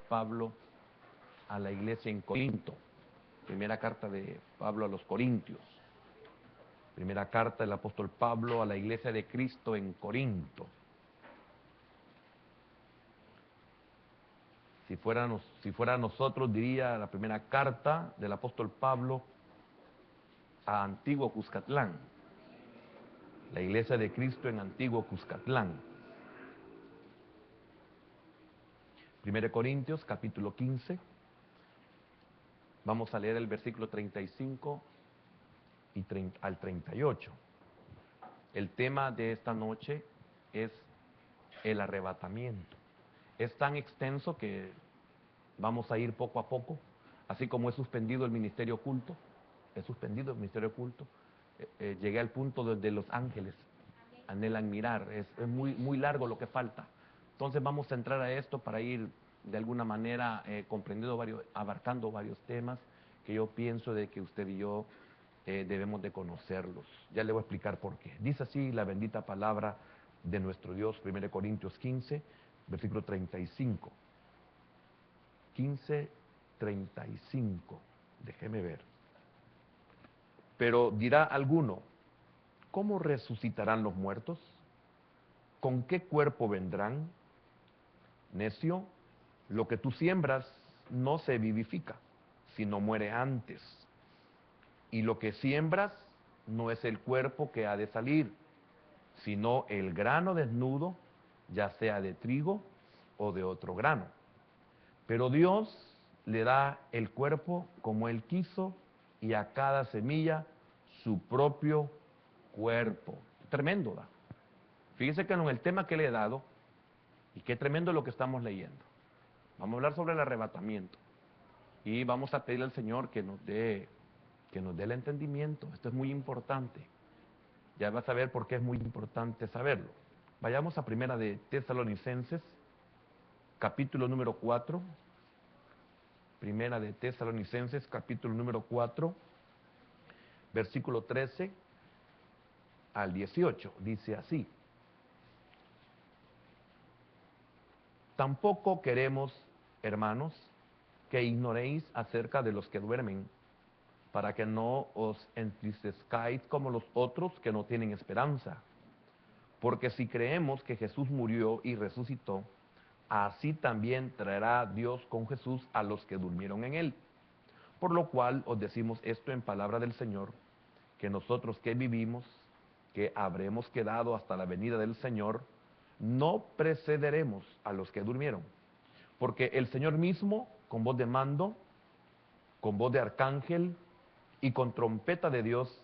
Pablo a la iglesia en Corinto. Primera carta de Pablo a los Corintios. Primera carta del apóstol Pablo a la iglesia de Cristo en Corinto. Si fuera nosotros, diría la primera carta del apóstol Pablo a Antiguo Cuscatlán. La iglesia de Cristo en Antiguo Cuscatlán. 1 Corintios, capítulo 15. Vamos a leer el versículo 35 al 38. El tema de esta noche es el arrebatamiento. Es tan extenso que vamos a ir poco a poco, así como he suspendido el ministerio oculto. Llegué al punto donde los ángeles anhelan mirar. Es muy largo lo que falta. Entonces vamos a entrar a esto para ir de alguna manera abarcando varios temas que yo pienso de que usted y yo debemos de conocerlos. Ya le voy a explicar por qué. Dice así la bendita palabra de nuestro Dios, 1 Corintios 15, versículo 35. 15, 35. Déjeme ver. Pero dirá alguno, ¿cómo resucitarán los muertos? ¿Con qué cuerpo vendrán? Necio, lo que tú siembras no se vivifica, sino muere antes. Y lo que siembras no es el cuerpo que ha de salir, sino el grano desnudo, ya sea de trigo o de otro grano. Pero Dios le da el cuerpo como Él quiso y a cada semilla su propio cuerpo. Tremendo, ¿da? Fíjese que en el tema que le he dado, y qué tremendo lo que estamos leyendo. Vamos a hablar sobre el arrebatamiento. Y vamos a pedirle al Señor que nos dé el entendimiento. Esto es muy importante. Ya vas a ver por qué es muy importante saberlo. Vayamos a Primera de Tesalonicenses, capítulo número 4. Primera de Tesalonicenses, capítulo número 4, versículo 13 al 18. Dice así. Tampoco queremos, hermanos, que ignoréis acerca de los que duermen, para que no os entristezcáis como los otros que no tienen esperanza. Porque si creemos que Jesús murió y resucitó, así también traerá Dios con Jesús a los que durmieron en él. Por lo cual os decimos esto en palabra del Señor, que nosotros que vivimos, que habremos quedado hasta la venida del Señor, no precederemos a los que durmieron. Porque el Señor mismo, con voz de mando, con voz de arcángel y con trompeta de Dios,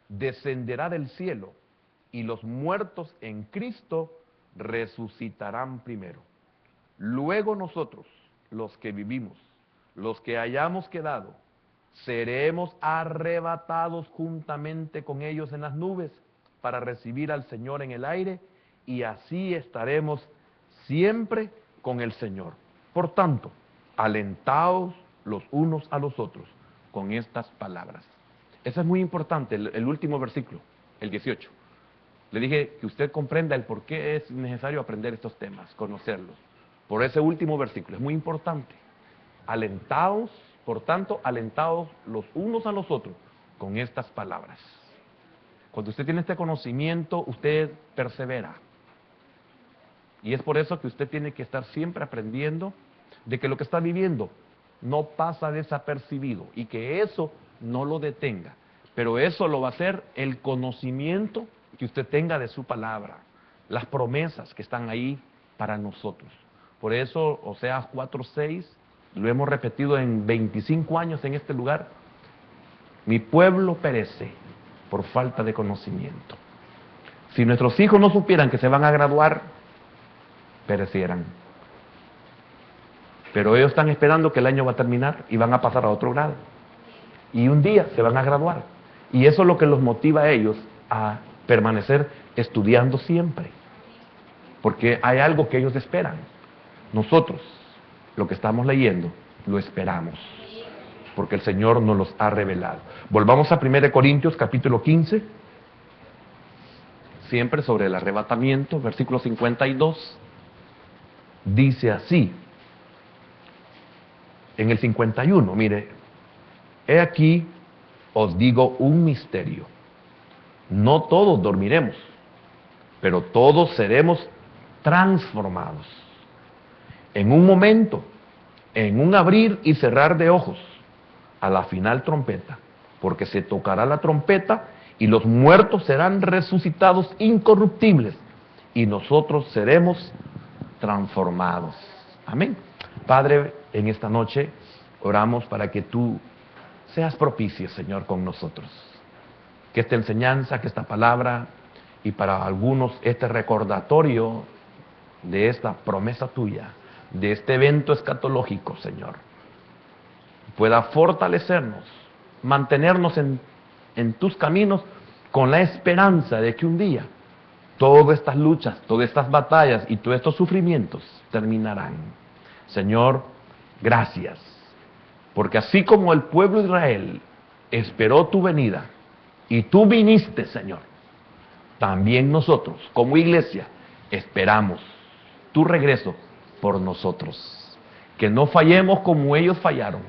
descenderá del cielo, y los muertos en Cristo resucitarán primero. Luego nosotros, los que vivimos, los que hayamos quedado, seremos arrebatados juntamente con ellos en las nubes para recibir al Señor en el aire, y así estaremos siempre con el Señor. Por tanto, alentaos los unos a los otros con estas palabras. Eso es muy importante, el último versículo, el 18. Le dije que usted comprenda el por qué es necesario aprender estos temas, conocerlos. Por ese último versículo, es muy importante. Alentaos, por tanto, alentaos los unos a los otros con estas palabras. Cuando usted tiene este conocimiento, usted persevera. Y es por eso que usted tiene que estar siempre aprendiendo de que lo que está viviendo no pasa desapercibido y que eso no lo detenga. Pero eso lo va a hacer el conocimiento que usted tenga de su palabra, las promesas que están ahí para nosotros. Por eso, Oseas 4:6, lo hemos repetido en 25 años en este lugar, mi pueblo perece por falta de conocimiento. Si nuestros hijos no supieran que se van a graduar, perecieran. Pero ellos están esperando que el año va a terminar y van a pasar a otro grado. Y un día se van a graduar. Y eso es lo que los motiva a ellos a permanecer estudiando siempre. Porque hay algo que ellos esperan. Nosotros, lo que estamos leyendo, lo esperamos. Porque el Señor nos los ha revelado. Volvamos a 1 Corintios capítulo 15. Siempre sobre el arrebatamiento, versículo 52. Dice así, en el 51, mire, he aquí os digo un misterio. No todos dormiremos, pero todos seremos transformados. En un momento, en un abrir y cerrar de ojos, a la final trompeta, porque se tocará la trompeta y los muertos serán resucitados incorruptibles y nosotros seremos transformados. Amén. Padre, en esta noche oramos para que tú seas propicio, Señor, con nosotros. Que esta enseñanza, que esta palabra y para algunos este recordatorio de esta promesa tuya, de este evento escatológico, Señor, pueda fortalecernos, mantenernos en tus caminos con la esperanza de que un día todas estas luchas, todas estas batallas y todos estos sufrimientos terminarán. Señor, gracias, porque así como el pueblo de Israel esperó tu venida y tú viniste, Señor, también nosotros como iglesia esperamos tu regreso por nosotros. Que no fallemos como ellos fallaron.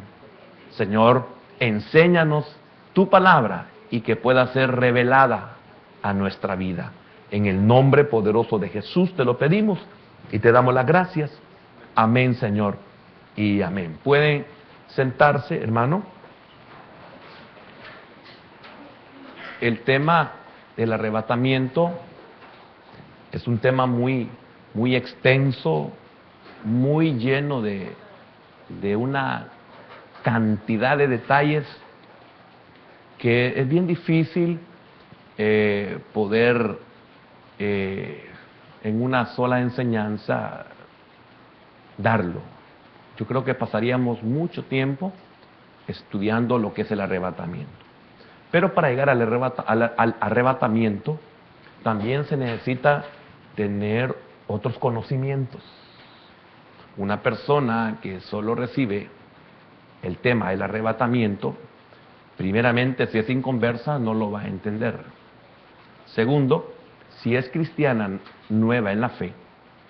Señor, enséñanos tu palabra y que pueda ser revelada a nuestra vida. En el nombre poderoso de Jesús te lo pedimos y te damos las gracias. Amén, Señor, y amén. ¿Pueden sentarse, hermano? El tema del arrebatamiento es un tema muy extenso, muy lleno de una cantidad de detalles que es bien difícil poder en una sola enseñanza darlo. Yo creo que pasaríamos mucho tiempo estudiando lo que es el arrebatamiento. Pero para llegar al arrebatamiento también se necesita tener otros conocimientos. Una persona que solo recibe el tema del arrebatamiento, primeramente, si es inconversa, no lo va a entender. Segundo, si es cristiana nueva en la fe,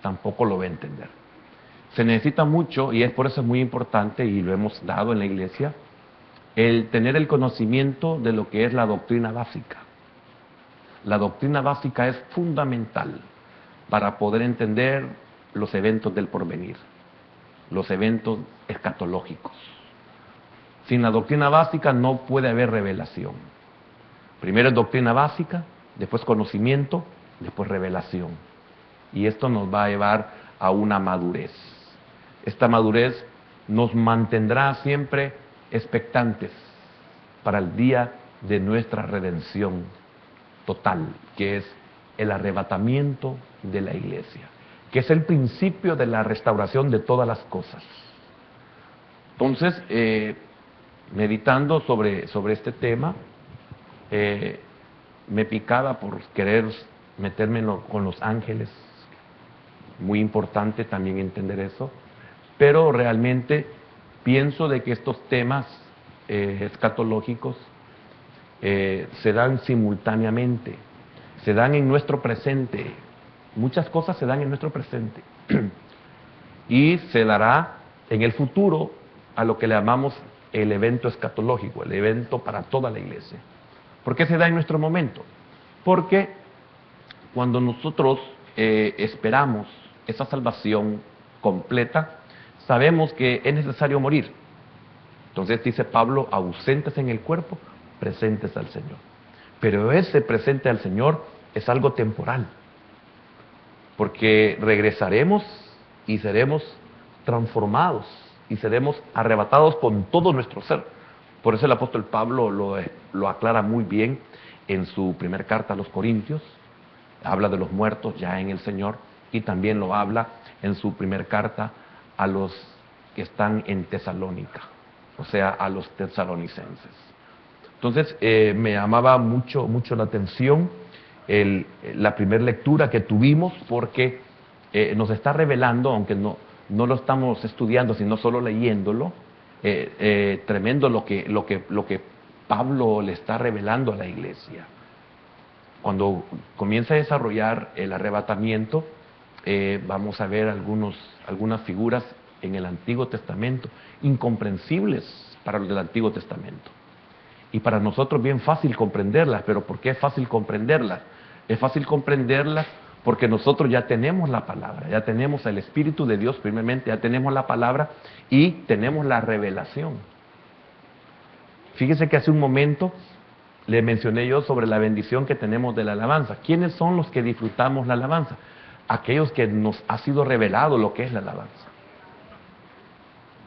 tampoco lo va a entender. Se necesita mucho, y es por eso es muy importante, y lo hemos dado en la iglesia, el tener el conocimiento de lo que es la doctrina básica. La doctrina básica es fundamental para poder entender los eventos del porvenir, los eventos escatológicos. Sin la doctrina básica no puede haber revelación. Primero es doctrina básica, después conocimiento, después revelación. Y esto nos va a llevar a una madurez. Esta madurez nos mantendrá siempre expectantes para el día de nuestra redención total, que es el arrebatamiento de la iglesia, que es el principio de la restauración de todas las cosas. Entonces, meditando sobre este tema, me picaba por querer meterme con los ángeles. Muy importante también entender eso, pero realmente pienso de que estos temas escatológicos se dan simultáneamente, se dan en nuestro presente. Muchas cosas se dan en nuestro presente y se dará en el futuro a lo que le llamamos el evento escatológico, el evento para toda la iglesia. ¿Por qué se da en nuestro momento? Porque cuando nosotros esperamos esa salvación completa, sabemos que es necesario morir. Entonces dice Pablo, ausentes en el cuerpo, presentes al Señor. Pero ese presente al Señor es algo temporal, porque regresaremos y seremos transformados y seremos arrebatados con todo nuestro ser. Por eso el apóstol Pablo lo aclara muy bien en su primera carta a los Corintios. Habla de los muertos ya en el Señor, y también lo habla en su primera carta a los que están en Tesalónica, o sea, a los tesalonicenses. Entonces, me llamaba mucho la atención la primera lectura que tuvimos, porque nos está revelando, aunque no lo estamos estudiando, sino solo leyéndolo, tremendo lo que Pablo le está revelando a la iglesia. Cuando comienza a desarrollar el arrebatamiento, vamos a ver algunas figuras en el Antiguo Testamento, incomprensibles para los del Antiguo Testamento. Y para nosotros bien fácil comprenderlas, pero ¿por qué es fácil comprenderlas? Es fácil comprenderlas porque nosotros ya tenemos la palabra, ya tenemos el Espíritu de Dios primeramente, ya tenemos la palabra y tenemos la revelación. Fíjese que hace un momento le mencioné yo sobre la bendición que tenemos de la alabanza. ¿Quiénes son los que disfrutamos la alabanza? Aquellos que nos ha sido revelado lo que es la alabanza.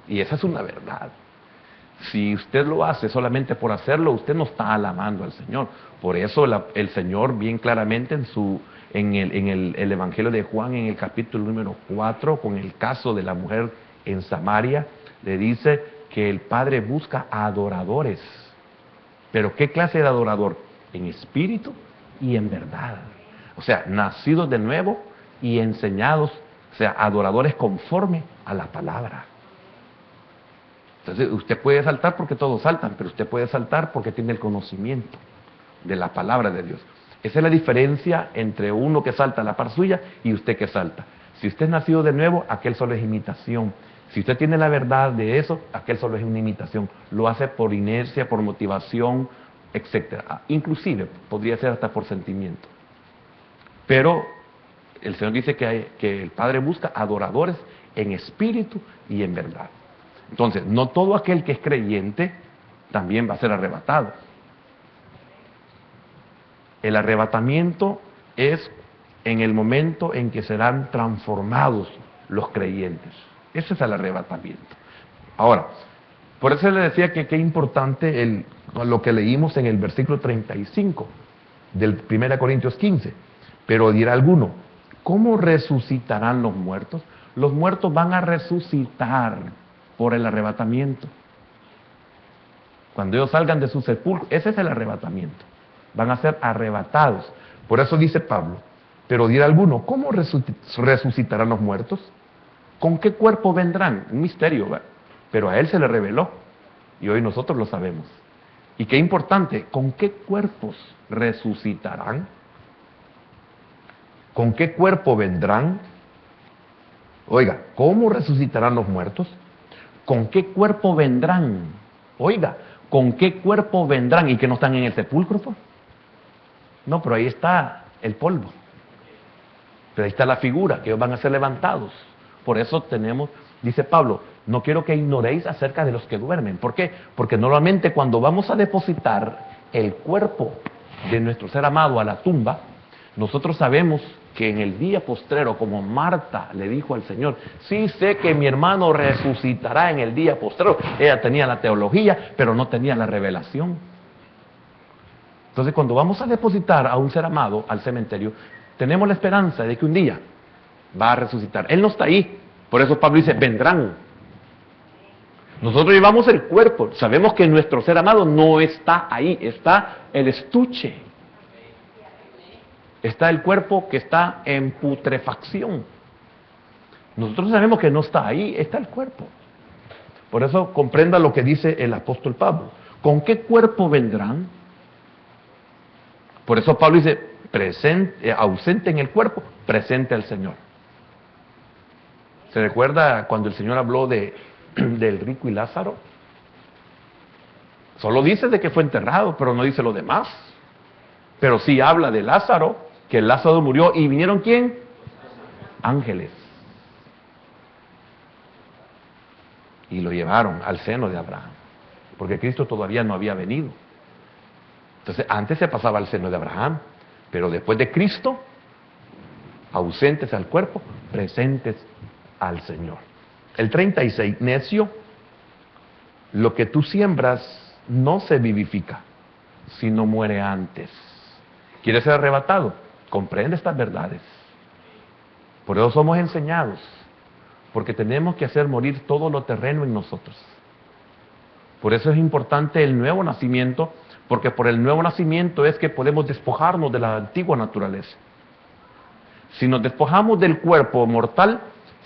Y esa es una verdad. Si usted lo hace solamente por hacerlo, usted no está alabando al Señor. Por eso el Señor bien claramente en el Evangelio de Juan, en el capítulo número 4, con el caso de la mujer en Samaria, le dice que el Padre busca adoradores. ¿Pero qué clase de adorador? En espíritu y en verdad. O sea, nacidos de nuevo y enseñados, o sea, adoradores conforme a la palabra. Entonces, usted puede saltar porque todos saltan, pero usted puede saltar porque tiene el conocimiento de la palabra de Dios. Esa es la diferencia entre uno que salta a la par suya y usted que salta. Si usted es nacido de nuevo, aquel solo es imitación. Si usted tiene la verdad de eso, aquel solo es una imitación. Lo hace por inercia, por motivación, etc. Inclusive, podría ser hasta por sentimiento. Pero el Señor dice que el Padre busca adoradores en espíritu y en verdad. Entonces, no todo aquel que es creyente también va a ser arrebatado. El arrebatamiento es en el momento en que serán transformados los creyentes. Ese es el arrebatamiento. Ahora, por eso le decía que qué importante lo que leímos en el versículo 35 del 1 Corintios 15. Pero dirá alguno, ¿cómo resucitarán los muertos? Los muertos van a resucitar por el arrebatamiento. Cuando ellos salgan de su sepulcro, ese es el arrebatamiento. Van a ser arrebatados. Por eso dice Pablo, pero dirá alguno, ¿cómo resucitarán los muertos? ¿Con qué cuerpo vendrán? Un misterio, ¿verdad? Pero a él se le reveló y hoy nosotros lo sabemos. Y qué importante, ¿con qué cuerpos resucitarán? ¿Con qué cuerpo vendrán? Oiga, ¿cómo resucitarán los muertos? ¿Con qué cuerpo vendrán? Oiga, ¿con qué cuerpo vendrán? ¿Y que no están en el sepulcro? No, pero ahí está el polvo. Pero ahí está la figura, que ellos van a ser levantados. Por eso tenemos, dice Pablo, no quiero que ignoréis acerca de los que duermen. ¿Por qué? Porque normalmente cuando vamos a depositar el cuerpo de nuestro ser amado a la tumba, nosotros sabemos que en el día postrero, como Marta le dijo al Señor, sí sé que mi hermano resucitará en el día postrero. Ella tenía la teología, pero no tenía la revelación. Entonces, cuando vamos a depositar a un ser amado al cementerio, tenemos la esperanza de que un día va a resucitar. Él no está ahí. Por eso Pablo dice, vendrán. Nosotros llevamos el cuerpo. Sabemos que nuestro ser amado no está ahí. Está el estuche. Está el cuerpo que está en putrefacción. Nosotros sabemos que no está ahí, está el cuerpo. Por eso comprenda lo que dice el apóstol Pablo. ¿Con qué cuerpo vendrán? Por eso Pablo dice, ausente en el cuerpo, presente al Señor. ¿Se recuerda cuando el Señor habló del rico y Lázaro? Solo dice de que fue enterrado, pero no dice lo demás. Pero sí habla de Lázaro, que Lázaro murió, y vinieron ¿quién? Ángeles. Y lo llevaron al seno de Abraham, porque Cristo todavía no había venido. Entonces, antes se pasaba al seno de Abraham, pero después de Cristo, ausentes al cuerpo, presentes al Señor. El 36, necio, lo que tú siembras no se vivifica, sino muere antes. ¿Quieres ser arrebatado? Comprende estas verdades. Por eso somos enseñados, porque tenemos que hacer morir todo lo terreno en nosotros. Por eso es importante el nuevo nacimiento, porque por el nuevo nacimiento es que podemos despojarnos de la antigua naturaleza. Si nos despojamos del cuerpo mortal,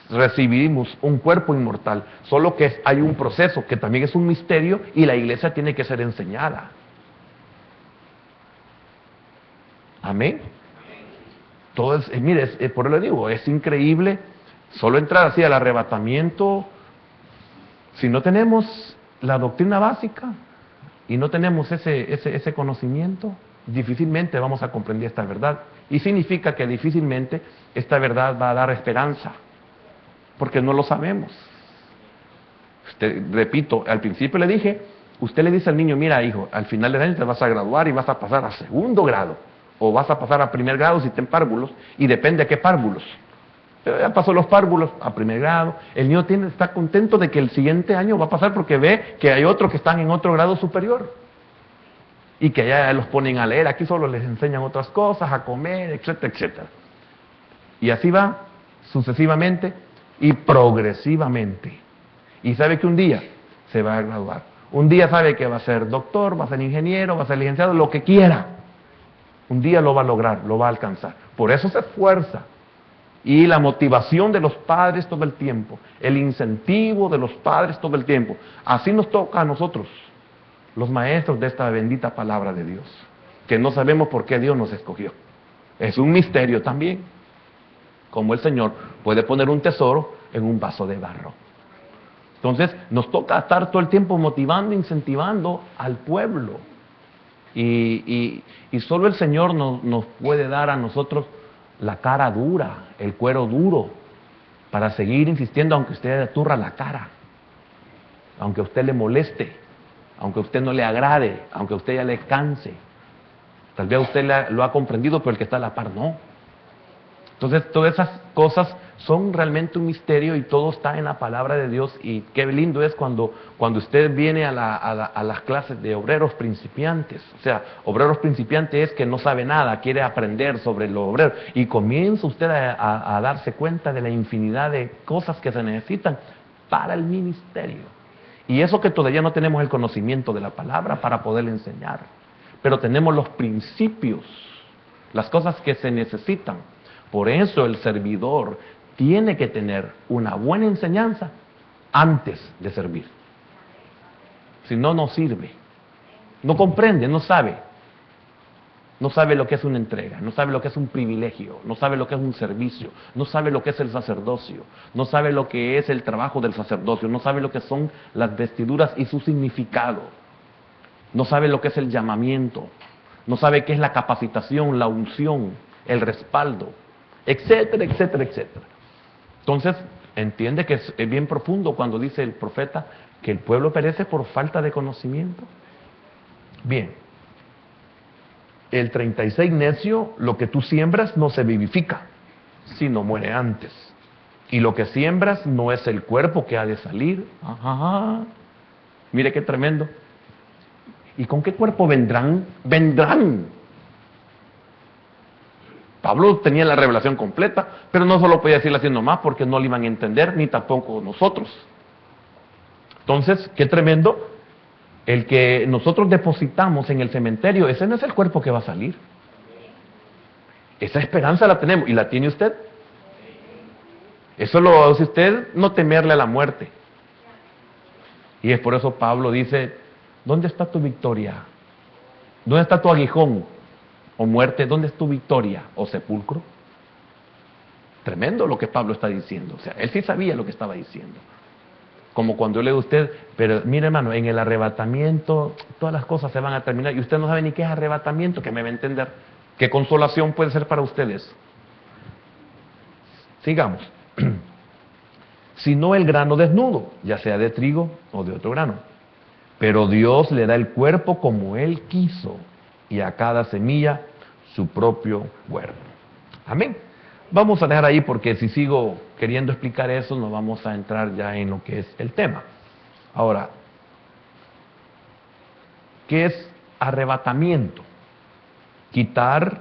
recibimos un cuerpo inmortal. Solo que hay un proceso que también es un misterio y la iglesia tiene que ser enseñada. Amén. Todo mire, por eso le digo, es increíble solo entrar así al arrebatamiento Si no tenemos la doctrina básica y no tenemos ese conocimiento, difícilmente vamos a comprender esta verdad. Y significa que difícilmente esta verdad va a dar esperanza, porque no lo sabemos. Repito, al principio le dije, usted le dice al niño, mira hijo, al final del año te vas a graduar y vas a pasar a segundo grado, o vas a pasar a primer grado si ten párvulos, y depende de qué párvulos. Pero ya pasó los párvulos a primer grado, el niño está contento de que el siguiente año va a pasar porque ve que hay otros que están en otro grado superior, y que ya los ponen a leer, aquí solo les enseñan otras cosas, a comer, etcétera, etcétera. Y así va sucesivamente y progresivamente. Y sabe que un día se va a graduar. Un día sabe que va a ser doctor, va a ser ingeniero, va a ser licenciado, lo que quiera. Un día lo va a lograr, lo va a alcanzar. Por eso se esfuerza. Y la motivación de los padres todo el tiempo, el incentivo de los padres todo el tiempo. Así nos toca a nosotros, los maestros de esta bendita palabra de Dios, que no sabemos por qué Dios nos escogió. Es un misterio también, como el Señor puede poner un tesoro en un vaso de barro. Entonces nos toca estar todo el tiempo motivando, incentivando al pueblo. Y solo el Señor nos puede dar a nosotros la cara dura, el cuero duro, para seguir insistiendo aunque usted aturra la cara, aunque a usted le moleste, aunque a usted no le agrade, aunque a usted ya le canse. Tal vez usted lo ha comprendido, pero el que está a la par no. Entonces todas esas cosas son realmente un misterio y todo está en la palabra de Dios. Y qué lindo es cuando usted viene a las clases de obreros principiantes. O sea, obreros principiantes es que no sabe nada, quiere aprender sobre los obreros. Y comienza usted a darse cuenta de la infinidad de cosas que se necesitan para el ministerio. Y eso que todavía no tenemos el conocimiento de la palabra para poder enseñar. Pero tenemos los principios, las cosas que se necesitan. Por eso el servidor tiene que tener una buena enseñanza antes de servir. Si no, no sirve. No comprende, no sabe. No sabe lo que es una entrega, no sabe lo que es un privilegio, no sabe lo que es un servicio, no sabe lo que es el sacerdocio, no sabe lo que es el trabajo del sacerdocio, no sabe lo que son las vestiduras y su significado, no sabe lo que es el llamamiento, no sabe qué es la capacitación, la unción, el respaldo, etcétera, etcétera, etcétera. Entonces, entiende que es bien profundo cuando dice el profeta que el pueblo perece por falta de conocimiento. Bien, el 36 necio, lo que tú siembras no se vivifica, sino muere antes. Y lo que siembras no es el cuerpo que ha de salir. Ajá. Mire qué tremendo. ¿Y con qué cuerpo vendrán? Vendrán. Pablo tenía la revelación completa, pero no solo podía decirla así nomás porque no le iban a entender, ni tampoco nosotros. Entonces, qué tremendo, el que nosotros depositamos en el cementerio, ese no es el cuerpo que va a salir. Esa esperanza la tenemos, y la tiene usted. Eso lo hace usted no temerle a la muerte. Y es por eso Pablo dice, ¿dónde está tu victoria? ¿Dónde está tu aguijón? O muerte, ¿dónde es tu victoria? O sepulcro. Tremendo lo que Pablo está diciendo. O sea, él sí sabía lo que estaba diciendo. Como cuando yo le digo a usted, pero mire hermano, en el arrebatamiento todas las cosas se van a terminar y usted no sabe ni qué es arrebatamiento, que me va a entender. ¿Qué consolación puede ser para ustedes? Sigamos. Sino el grano desnudo, ya sea de trigo o de otro grano. Pero Dios le da el cuerpo como Él quiso, y a cada semilla su propio cuerpo. Amén. Vamos a dejar ahí porque si sigo queriendo explicar eso, no vamos a entrar ya en lo que es el tema. Ahora, ¿qué es arrebatamiento? Quitar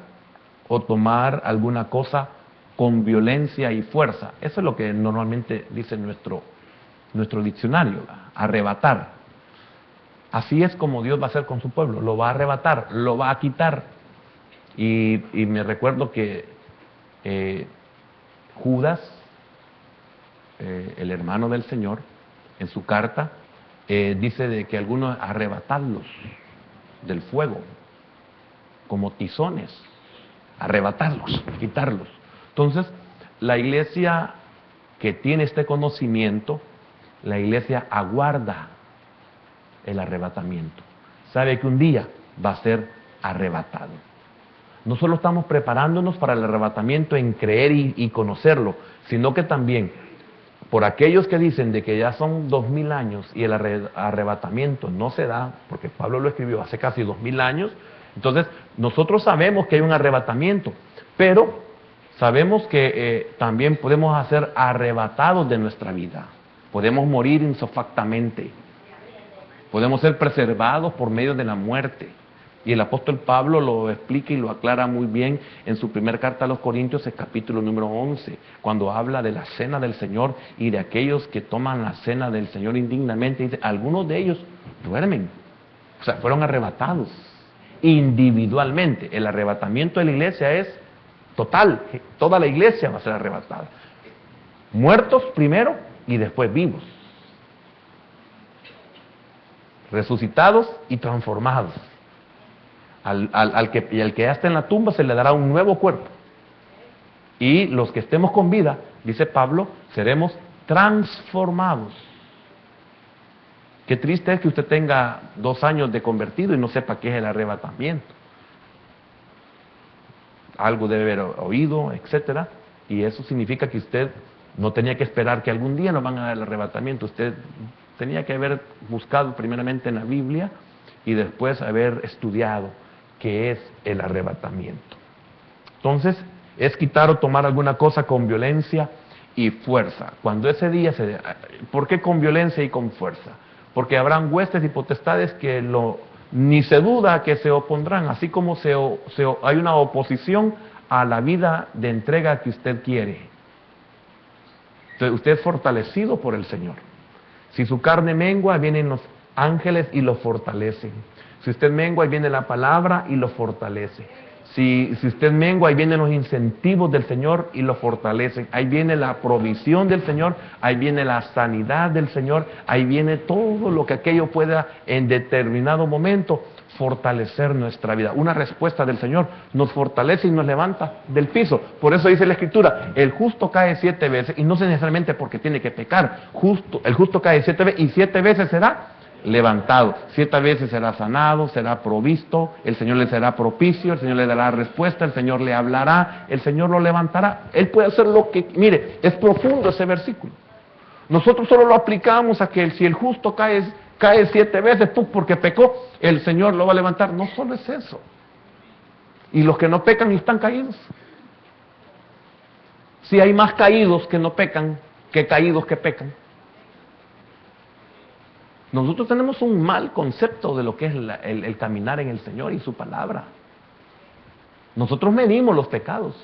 o tomar alguna cosa con violencia y fuerza. Eso es lo que normalmente dice nuestro diccionario, arrebatar. Así es como Dios va a hacer con su pueblo, lo va a arrebatar, lo va a quitar. Y me recuerdo que Judas, el hermano del Señor, en su carta, dice de que algunos arrebatarlos del fuego, como tizones, arrebatarlos, quitarlos. Entonces, la iglesia que tiene este conocimiento, la iglesia aguarda el arrebatamiento. Sabe que un día va a ser arrebatado. No solo estamos preparándonos para el arrebatamiento en creer y conocerlo, sino que también por aquellos que dicen de que ya son 2000 años y el arrebatamiento no se da, porque Pablo lo escribió hace casi 2000 años, entonces nosotros sabemos que hay un arrebatamiento, pero sabemos que también podemos ser arrebatados de nuestra vida, podemos morir insofactamente, podemos ser preservados por medio de la muerte. Y el apóstol Pablo lo explica y lo aclara muy bien en su primera carta a los Corintios, el capítulo número 11, cuando habla de la cena del Señor y de aquellos que toman la cena del Señor indignamente. Dice, algunos de ellos duermen, o sea, fueron arrebatados individualmente. El arrebatamiento de la iglesia es total, toda la iglesia va a ser arrebatada. Muertos primero y después vivos. Resucitados y transformados. Al que ya está en la tumba se le dará un nuevo cuerpo. Y los que estemos con vida, dice Pablo, seremos transformados. Qué triste es que usted tenga 2 años de convertido y no sepa qué es el arrebatamiento. Algo debe haber oído, etcétera, y eso significa que usted no tenía que esperar que algún día nos van a dar el arrebatamiento. Usted tenía que haber buscado primeramente en la Biblia y después haber estudiado qué es el arrebatamiento. Entonces, es quitar o tomar alguna cosa con violencia y fuerza. Cuando ese día se... ¿Por qué con violencia y con fuerza? Porque habrán huestes y potestades que ni se duda que se opondrán, así como hay una oposición a la vida de entrega que usted quiere. Entonces, usted es fortalecido por el Señor. Si su carne mengua, vienen los ángeles y lo fortalecen. Si usted mengua, ahí viene la palabra y lo fortalece. Si usted mengua, ahí vienen los incentivos del Señor y lo fortalecen. Ahí viene la provisión del Señor, ahí viene la sanidad del Señor, ahí viene todo lo que aquello pueda en determinado momento fortalecer nuestra vida. Una respuesta del Señor nos fortalece y nos levanta del piso. Por eso dice la Escritura, el justo cae 7 veces, y no necesariamente porque tiene que pecar. El justo cae 7 veces y 7 veces será levantado, 7 veces será sanado, será provisto, el Señor le será propicio, el Señor le dará respuesta, el Señor le hablará, el Señor lo levantará. Él puede hacer lo que... Mire, es profundo ese versículo. Nosotros solo lo aplicamos a que si el justo cae 7 veces, porque pecó, el Señor lo va a levantar. No solo es eso. Y los que no pecan están caídos. Si hay más caídos que no pecan, que caídos que pecan. Nosotros tenemos un mal concepto de lo que es el caminar en el Señor y su palabra. Nosotros medimos los pecados.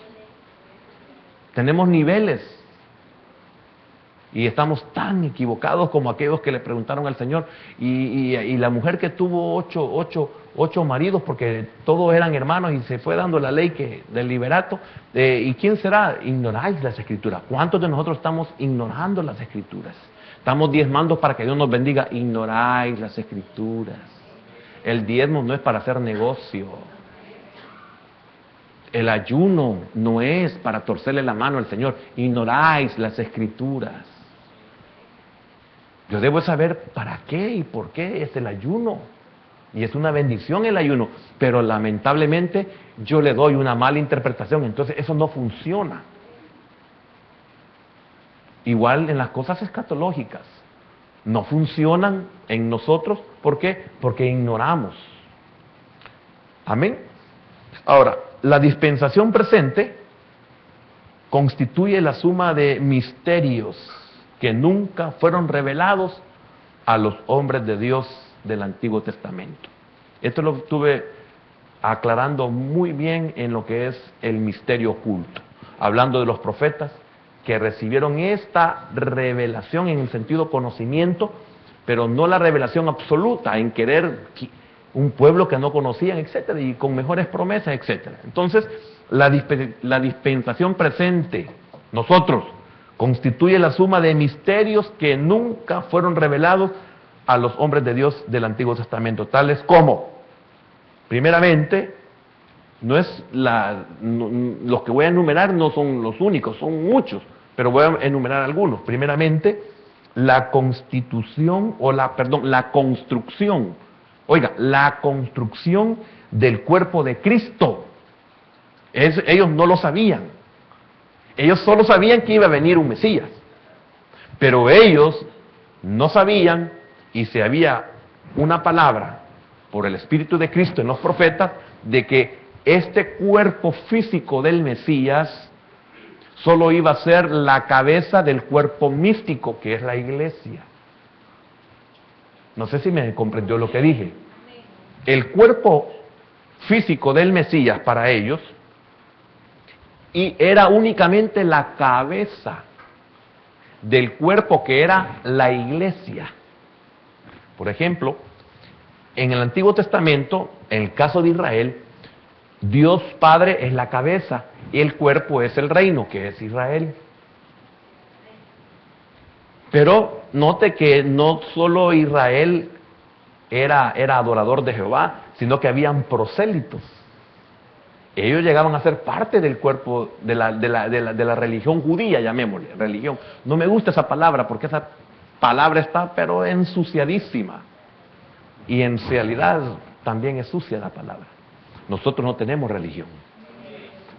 Tenemos niveles. Y estamos tan equivocados como aquellos que le preguntaron al Señor. Y la mujer que tuvo ocho maridos, porque todos eran hermanos y se fue dando la ley del liberato. ¿Y quién será? Ignoráis las Escrituras. ¿Cuántos de nosotros estamos ignorando las Escrituras? Estamos diezmando para que Dios nos bendiga. Ignoráis las Escrituras. El diezmo no es para hacer negocio. El ayuno no es para torcerle la mano al Señor. Ignoráis las Escrituras. Yo debo saber para qué y por qué es el ayuno. Y es una bendición el ayuno. Pero lamentablemente yo le doy una mala interpretación. Entonces eso no funciona. Igual en las cosas escatológicas. No funcionan en nosotros. ¿Por qué? Porque ignoramos. Amén. Ahora, la dispensación presente constituye la suma de misterios que nunca fueron revelados a los hombres de Dios del Antiguo Testamento. Esto lo estuve aclarando muy bien en lo que es el misterio oculto, hablando de los profetas que recibieron esta revelación en el sentido conocimiento, pero no la revelación absoluta en querer un pueblo que no conocían, etcétera, y con mejores promesas, etcétera. Entonces, la dispensación presente, nosotros, constituye la suma de misterios que nunca fueron revelados a los hombres de Dios del Antiguo Testamento, tales como, primeramente, los que voy a enumerar no son los únicos, son muchos, pero voy a enumerar algunos. Primeramente, la constitución, la construcción, oiga, la construcción del cuerpo de Cristo. Ellos no lo sabían. Ellos solo sabían que iba a venir un Mesías. Pero ellos no sabían, y se había una palabra por el Espíritu de Cristo en los profetas, de que este cuerpo físico del Mesías solo iba a ser la cabeza del cuerpo místico, que es la iglesia. No sé si me comprendió lo que dije. El cuerpo físico del Mesías para ellos y era únicamente la cabeza del cuerpo que era la iglesia. Por ejemplo, en el Antiguo Testamento, en el caso de Israel, Dios Padre es la cabeza y el cuerpo es el reino, que es Israel. Pero note que no solo Israel era adorador de Jehová, sino que habían prosélitos. Ellos llegaban a ser parte del cuerpo de la religión judía, llamémosle, religión. No me gusta esa palabra porque esa palabra está pero ensuciadísima. Y en realidad también es sucia la palabra. Nosotros no tenemos religión.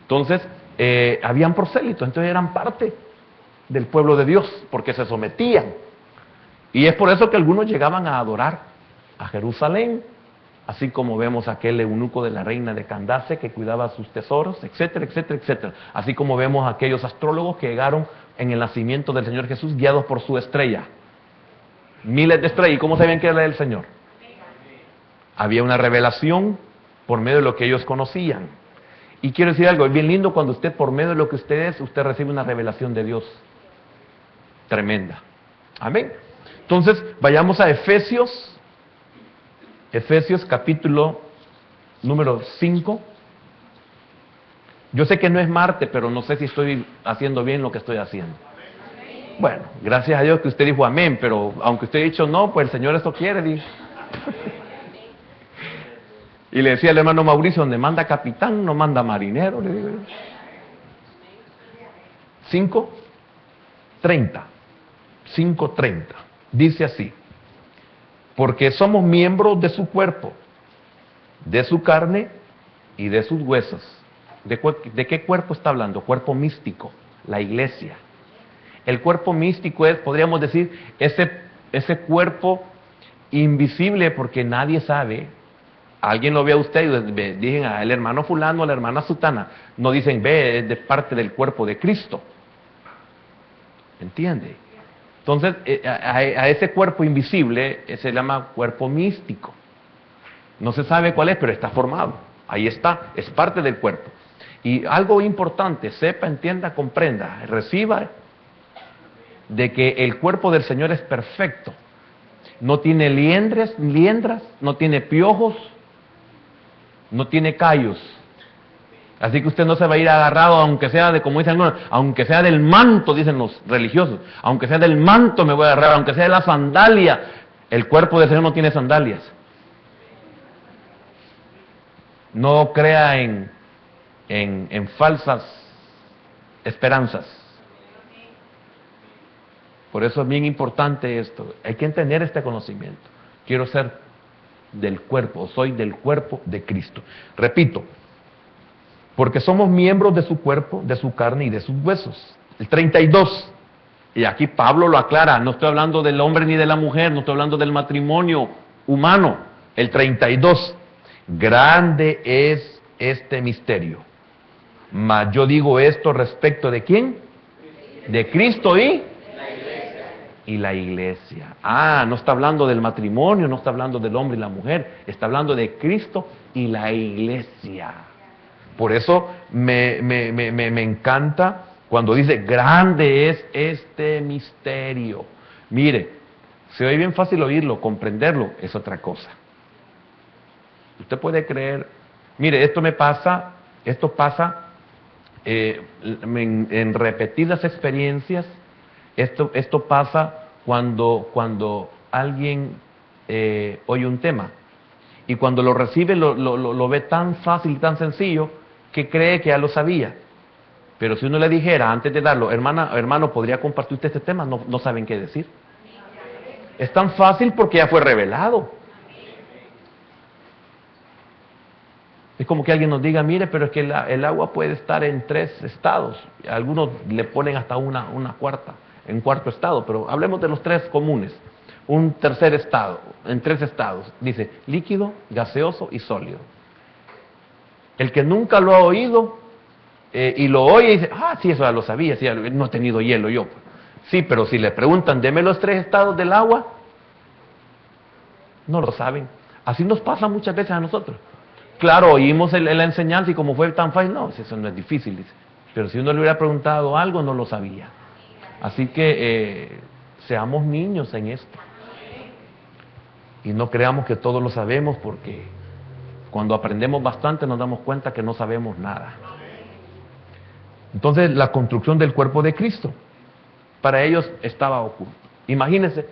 Entonces, habían prosélitos, entonces eran parte del pueblo de Dios, porque se sometían. Y es por eso que algunos llegaban a adorar a Jerusalén, así como vemos aquel eunuco de la reina de Candace que cuidaba sus tesoros, etcétera, etcétera, etcétera. Así como vemos aquellos astrólogos que llegaron en el nacimiento del Señor Jesús guiados por su estrella. Miles de estrellas. ¿Y cómo sabían que era el Señor? Había una revelación por medio de lo que ellos conocían. Y quiero decir algo, es bien lindo cuando usted, por medio de lo que usted es, usted recibe una revelación de Dios. Tremenda. Amén. Entonces, vayamos a Efesios capítulo número 5. Yo sé que no es Marte, pero no sé si estoy haciendo bien lo que estoy haciendo. Bueno, gracias a Dios que usted dijo amén, pero aunque usted ha dicho no, pues el Señor eso quiere, dice. Y le decía al hermano Mauricio, donde manda capitán, no manda marinero, le digo yo. 5:30. 5:30. Dice así: porque somos miembros de su cuerpo, de su carne y de sus huesos. ¿De qué cuerpo está hablando? Cuerpo místico, la iglesia. El cuerpo místico es, podríamos decir, ese cuerpo invisible, porque nadie sabe. Alguien lo ve a usted y dicen al hermano fulano, a la hermana sutana. No dicen, ve, es de parte del cuerpo de Cristo. ¿Entiende? Entonces, a ese cuerpo invisible se llama cuerpo místico. No se sabe cuál es, pero está formado. Ahí está, es parte del cuerpo. Y algo importante, sepa, entienda, comprenda, reciba de que el cuerpo del Señor es perfecto. No tiene liendras, no tiene piojos, no tiene callos. Así que usted no se va a ir agarrado, aunque sea de, como dicen algunos, aunque sea del manto, dicen los religiosos, aunque sea del manto me voy a agarrar, aunque sea de la sandalia. El cuerpo del Señor no tiene sandalias. No crea en falsas esperanzas. Por eso es bien importante esto. Hay que tener este conocimiento. Quiero ser del cuerpo, soy del cuerpo de Cristo. Repito, porque somos miembros de su cuerpo, de su carne y de sus huesos. El 32, y aquí Pablo lo aclara, no estoy hablando del hombre ni de la mujer, no estoy hablando del matrimonio humano. El 32, grande es este misterio. Mas yo digo esto respecto de ¿quién? De Cristo y la iglesia. No está hablando del matrimonio, no está hablando del hombre y la mujer, está hablando de Cristo y la iglesia. Por eso me encanta cuando dice, grande es este misterio. Mire, se oye bien fácil oírlo, comprenderlo es otra cosa. Usted puede creer, mire, esto pasa en repetidas experiencias. Esto pasa cuando alguien oye un tema y cuando lo recibe lo ve tan fácil, tan sencillo, que cree que ya lo sabía. Pero si uno le dijera antes de darlo, hermano, ¿podría compartir usted este tema? No saben qué decir. Es tan fácil porque ya fue revelado. Es como que alguien nos diga, mire, pero es que el agua puede estar en 3 estados. Algunos le ponen hasta una cuarta, en cuarto estado, pero hablemos de los 3 comunes. Un tercer estado, en 3 estados. Dice, líquido, gaseoso y sólido. El que nunca lo ha oído y lo oye y dice, ah, sí, eso ya lo sabía, sí, no he tenido hielo yo. Sí, pero si le preguntan, deme los 3 estados del agua, no lo saben. Así nos pasa muchas veces a nosotros. Claro, oímos la enseñanza y como fue tan fácil, no, eso no es difícil, dice. Pero si uno le hubiera preguntado algo, no lo sabía. Así que seamos niños en esto. Y no creamos que todo lo sabemos, porque cuando aprendemos bastante nos damos cuenta que no sabemos nada. Entonces, la construcción del cuerpo de Cristo, para ellos estaba oculto. Imagínense,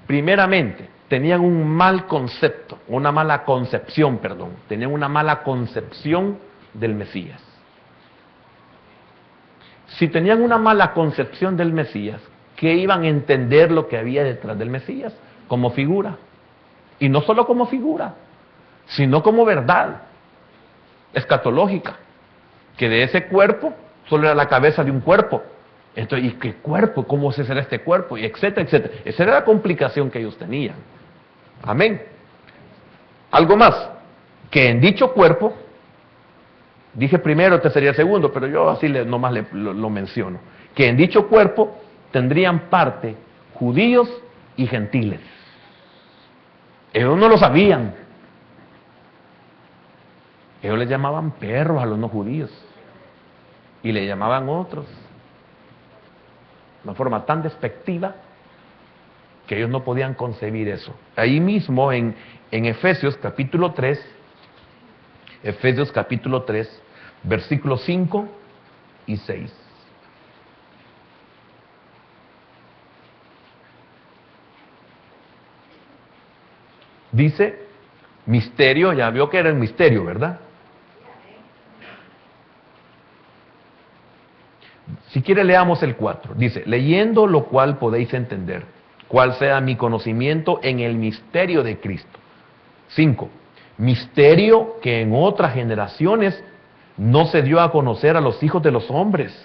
primeramente, tenían un mal concepto, una mala concepción, perdón. Tenían una mala concepción del Mesías. Si tenían una mala concepción del Mesías, ¿qué iban a entender lo que había detrás del Mesías? Como figura. Y no solo como figura, sino como verdad escatológica. Que de ese cuerpo solo era la cabeza de un cuerpo. Entonces, ¿y qué cuerpo? ¿Cómo será este cuerpo? Y etcétera, etcétera. Esa era la complicación que ellos tenían. Amén. Algo más, que en dicho cuerpo, dije primero, este sería el segundo, pero yo así nomás lo menciono, que en dicho cuerpo tendrían parte judíos y gentiles. Ellos no lo sabían. Ellos les llamaban perros a los no judíos y le llamaban otros de una forma tan despectiva que ellos no podían concebir eso. Ahí mismo en Efesios capítulo 3, versículos 5 y 6. Dice, misterio, ya vio que era el misterio, ¿verdad? Si quiere leamos el 4. Dice, leyendo lo cual podéis entender cuál sea mi conocimiento en el misterio de Cristo. 5. Misterio que en otras generaciones no se dio a conocer a los hijos de los hombres,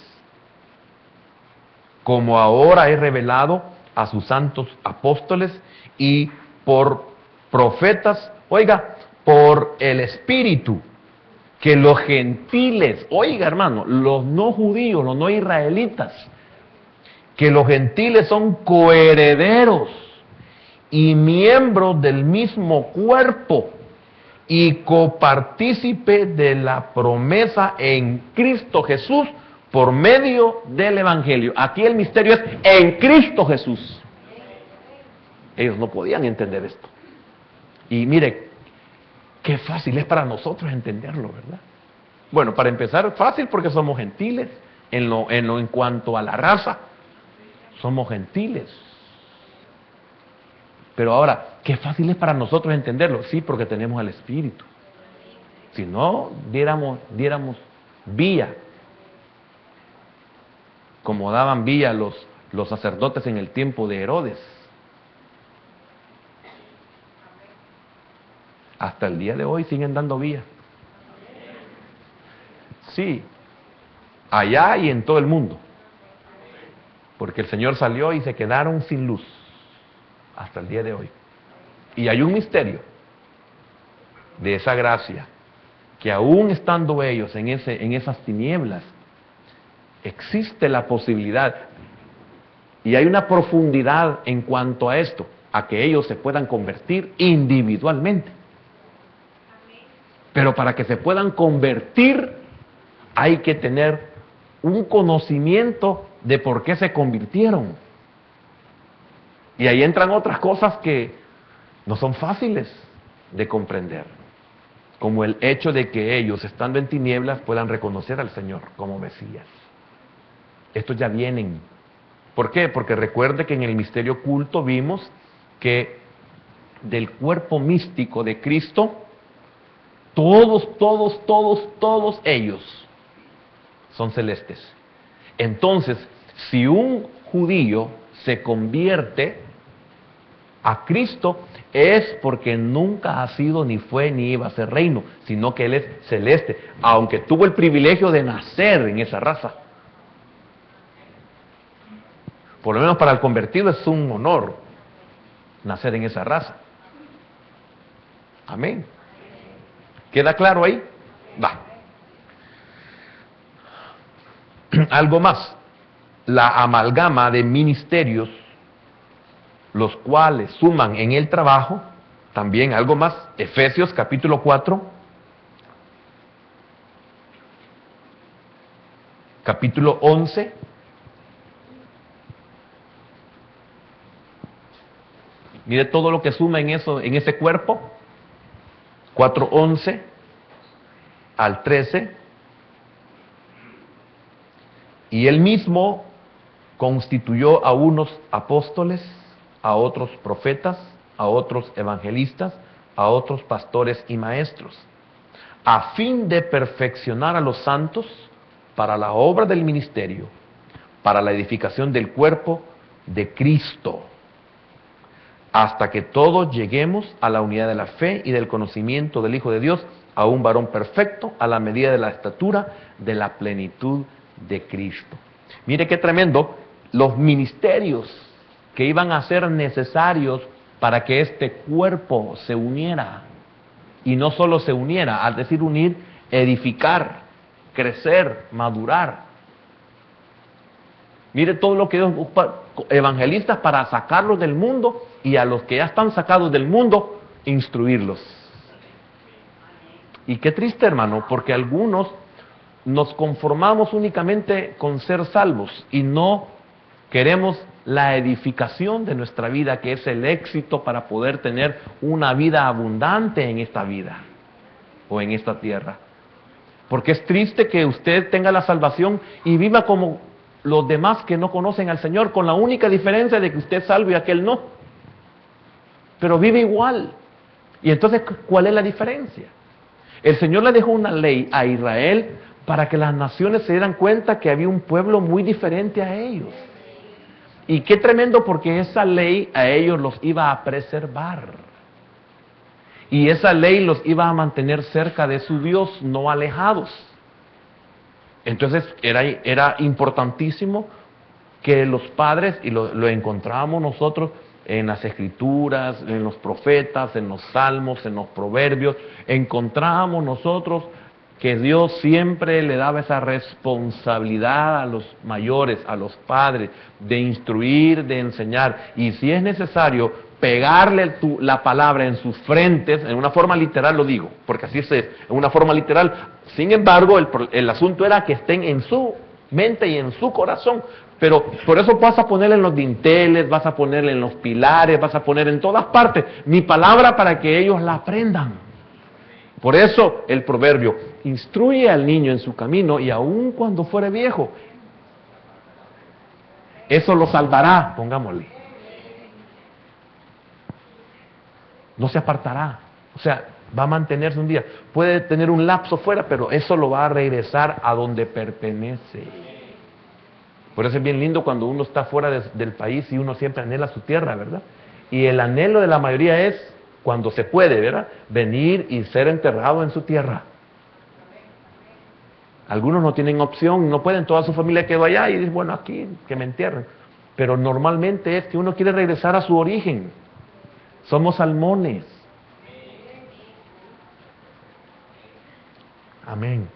como ahora he revelado a sus santos apóstoles y por profetas, oiga, por el Espíritu, que los gentiles, oiga hermano, los no judíos, los no israelitas, que los gentiles son coherederos y miembros del mismo cuerpo y copartícipe de la promesa en Cristo Jesús por medio del Evangelio. Aquí el misterio es en Cristo Jesús. Ellos no podían entender esto. Y mire, qué fácil es para nosotros entenderlo, ¿verdad? Bueno, para empezar, fácil porque somos gentiles en cuanto a la raza. Somos gentiles. Pero ahora, qué fácil es para nosotros entenderlo. Sí, porque tenemos al Espíritu. Si no, diéramos vía, como daban vía los sacerdotes en el tiempo de Herodes. Hasta el día de hoy siguen dando vía. Sí, allá y en todo el mundo. Porque el Señor salió y se quedaron sin luz hasta el día de hoy. Y hay un misterio de esa gracia, que aún estando ellos en esas tinieblas, existe la posibilidad y hay una profundidad en cuanto a esto, a que ellos se puedan convertir individualmente. Pero para que se puedan convertir hay que tener un conocimiento de por qué se convirtieron. Y ahí entran otras cosas que no son fáciles de comprender, como el hecho de que ellos, estando en tinieblas, puedan reconocer al Señor como Mesías. Estos ya vienen. ¿Por qué? Porque recuerde que en el misterio oculto vimos que del cuerpo místico de Cristo, todos ellos son celestes. Entonces, si un judío se convierte, a Cristo, es porque nunca ha sido, ni fue, ni iba a ser reino, sino que Él es celeste, aunque tuvo el privilegio de nacer en esa raza. Por lo menos para el convertido es un honor nacer en esa raza. Amén. ¿Queda claro ahí? Va. Algo más. La amalgama de ministerios, los cuales suman en el trabajo, también algo más. Efesios capítulo 4, capítulo 11, mire todo lo que suma en eso, en ese cuerpo. 4:11 al 13. Y él mismo constituyó a unos apóstoles, a otros profetas, a otros evangelistas, a otros pastores y maestros, a fin de perfeccionar a los santos para la obra del ministerio, para la edificación del cuerpo de Cristo, hasta que todos lleguemos a la unidad de la fe y del conocimiento del Hijo de Dios, a un varón perfecto, a la medida de la estatura de la plenitud de Cristo. Mire qué tremendo, los ministerios que iban a ser necesarios para que este cuerpo se uniera, y no solo se uniera, al decir unir, edificar, crecer, madurar. Mire todo lo que Dios ocupa, evangelistas para sacarlos del mundo, y a los que ya están sacados del mundo, instruirlos. Y qué triste, hermano, porque algunos nos conformamos únicamente con ser salvos y no queremos la edificación de nuestra vida, que es el éxito para poder tener una vida abundante en esta vida o en esta tierra. Porque es triste que usted tenga la salvación y viva como los demás que no conocen al Señor, con la única diferencia de que usted es salvo y aquel no. Pero vive igual. Y entonces, ¿cuál es la diferencia? El Señor le dejó una ley a Israel para que las naciones se dieran cuenta que había un pueblo muy diferente a ellos. Y qué tremendo, porque esa ley a ellos los iba a preservar. Y esa ley los iba a mantener cerca de su Dios, no alejados. Entonces era importantísimo que los padres, y lo encontramos nosotros en las Escrituras, en los profetas, en los salmos, en los proverbios, encontramos nosotros que Dios siempre le daba esa responsabilidad a los mayores, a los padres, de instruir, de enseñar, y si es necesario, pegarle la palabra en sus frentes, en una forma literal lo digo, porque así es, en una forma literal. Sin embargo, el asunto era que estén en su mente y en su corazón. Pero por eso vas a ponerle en los dinteles, vas a ponerle en los pilares, vas a poner en todas partes mi palabra para que ellos la aprendan. Por eso el proverbio, instruye al niño en su camino y aun cuando fuere viejo, eso lo salvará, pongámosle. No se apartará, o sea, va a mantenerse un día. Puede tener un lapso fuera, pero eso lo va a regresar a donde pertenece. Por eso es bien lindo cuando uno está fuera del país y uno siempre anhela su tierra, ¿verdad? Y el anhelo de la mayoría es, cuando se puede, ¿verdad?, venir y ser enterrado en su tierra. Algunos no tienen opción, no pueden, toda su familia quedó allá y dicen, bueno, aquí, que me entierren. Pero normalmente es que uno quiere regresar a su origen. Somos salmones. Amén.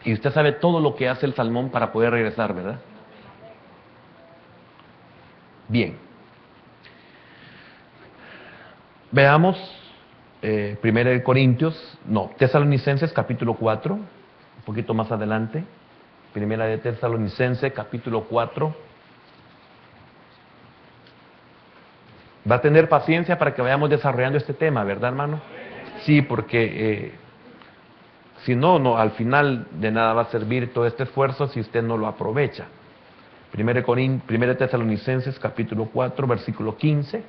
Y usted sabe todo lo que hace el salmón para poder regresar, ¿verdad? Bien. Veamos Tesalonicenses capítulo 4, un poquito más adelante. Primera de Tesalonicenses capítulo 4. Va a tener paciencia para que vayamos desarrollando este tema, ¿verdad, hermano? Sí, porque si no, al final de nada va a servir todo este esfuerzo si usted no lo aprovecha. Primera de Tesalonicenses capítulo 4, versículo 15.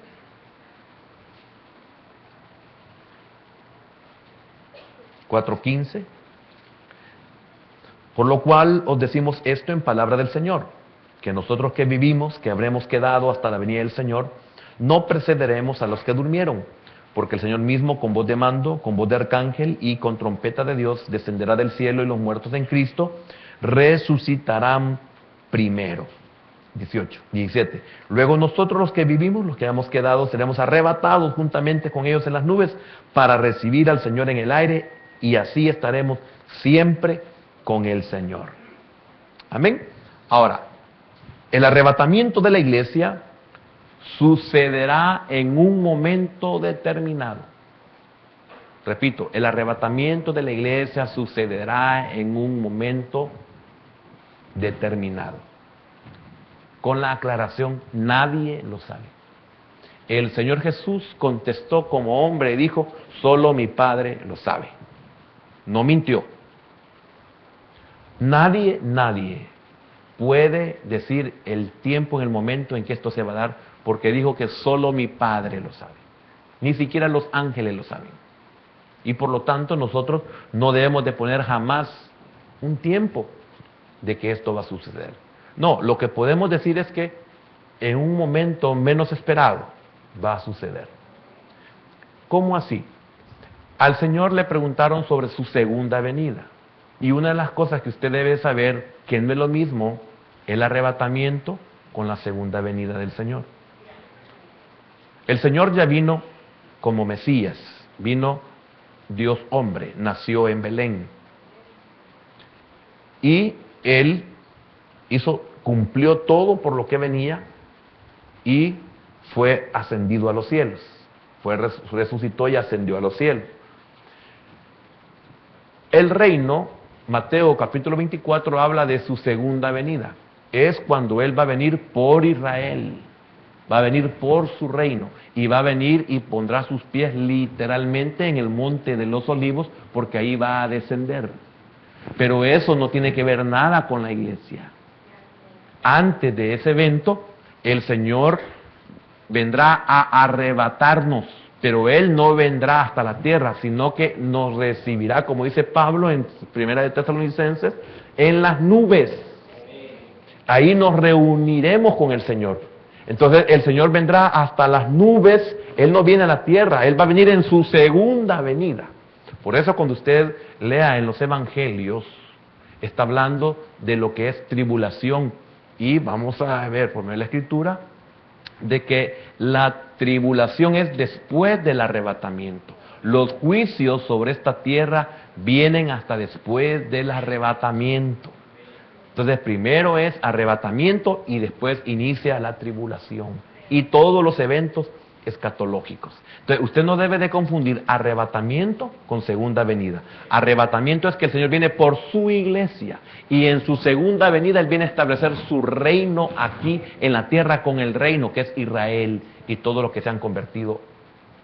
Por lo cual os decimos esto en palabra del Señor, que nosotros que vivimos, que habremos quedado hasta la venida del Señor, no precederemos a los que durmieron, porque el Señor mismo con voz de mando, con voz de arcángel y con trompeta de Dios descenderá del cielo y los muertos en Cristo resucitarán primero. 17. Luego nosotros los que vivimos, los que hemos quedado, seremos arrebatados juntamente con ellos en las nubes para recibir al Señor en el aire y así estaremos siempre con el Señor. Amén. Ahora, el arrebatamiento de la iglesia sucederá en un momento determinado. Repito, el arrebatamiento de la iglesia sucederá en un momento determinado. Con la aclaración, nadie lo sabe. El Señor Jesús contestó como hombre y dijo, solo mi Padre lo sabe. No mintió. Nadie puede decir el tiempo en el momento en que esto se va a dar, porque dijo que solo mi Padre lo sabe. Ni siquiera los ángeles lo saben. Y por lo tanto nosotros no debemos de poner jamás un tiempo de que esto va a suceder. No, lo que podemos decir es que en un momento menos esperado va a suceder. ¿Cómo así? Al Señor le preguntaron sobre su segunda venida. Y una de las cosas que usted debe saber, que no es lo mismo el arrebatamiento con la segunda venida del Señor. El Señor ya vino como Mesías, vino Dios hombre, nació en Belén. Y Él cumplió todo por lo que venía y fue ascendido a los cielos. Resucitó y ascendió a los cielos. El reino, Mateo capítulo 24 habla de su segunda venida. Es cuando Él va a venir por Israel, va a venir por su reino y va a venir y pondrá sus pies literalmente en el monte de los olivos porque ahí va a descender. Pero eso no tiene que ver nada con la iglesia. Antes de ese evento, el Señor vendrá a arrebatarnos, pero Él no vendrá hasta la tierra, sino que nos recibirá, como dice Pablo en 1 de Tesalonicenses, en las nubes. Ahí nos reuniremos con el Señor. Entonces el Señor vendrá hasta las nubes, Él no viene a la tierra, Él va a venir en su segunda venida. Por eso cuando usted lea en los evangelios, está hablando de lo que es tribulación. Y vamos a ver por medio de la Escritura de que la tribulación es después del arrebatamiento. Los juicios sobre esta tierra vienen hasta después del arrebatamiento. Entonces primero es arrebatamiento y después inicia la tribulación. Y todos los eventos escatológicos. Entonces usted no debe de confundir arrebatamiento con segunda venida. Arrebatamiento es que el Señor viene por su iglesia y en su segunda venida Él viene a establecer su reino aquí en la tierra con el reino que es Israel y todos los que se han convertido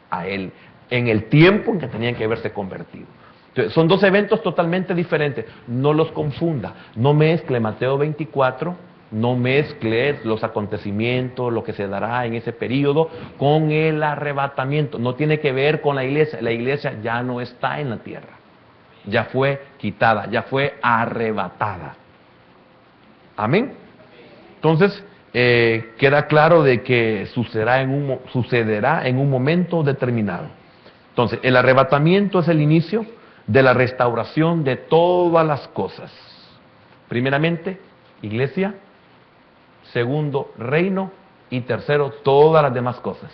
a Él en el tiempo en que tenían que haberse convertido. Entonces, son dos eventos totalmente diferentes. No los confunda. No mezcle Mateo 24. No mezcle los acontecimientos, lo que se dará en ese periodo con el arrebatamiento. No tiene que ver con la iglesia. La iglesia ya no está en la tierra. Ya fue quitada, ya fue arrebatada. Amén. Entonces, queda claro de que sucederá en un momento determinado. Entonces, el arrebatamiento es el inicio de la restauración de todas las cosas. Primeramente, iglesia. Segundo, reino. Y tercero, todas las demás cosas.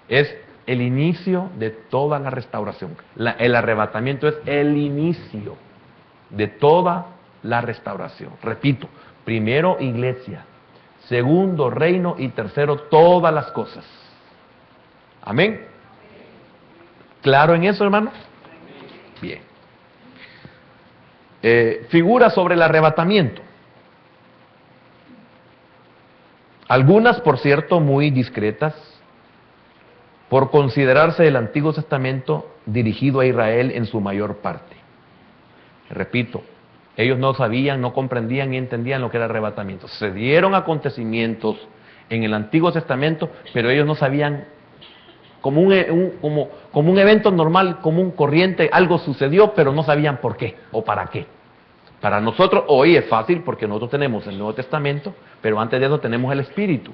Es el inicio de toda la restauración. El arrebatamiento es el inicio de toda la restauración. Repito, primero iglesia, segundo reino y tercero todas las cosas. Amén. ¿Claro en eso, hermano? Bien. Figura sobre el arrebatamiento. Algunas, por cierto, muy discretas, por considerarse el Antiguo Testamento dirigido a Israel en su mayor parte. Repito, ellos no sabían, no comprendían ni entendían lo que era arrebatamiento. Se dieron acontecimientos en el Antiguo Testamento, pero ellos no sabían, como un evento normal, común, corriente, algo sucedió, pero no sabían por qué o para qué. Para nosotros hoy es fácil porque nosotros tenemos el Nuevo Testamento, pero antes de eso tenemos el Espíritu.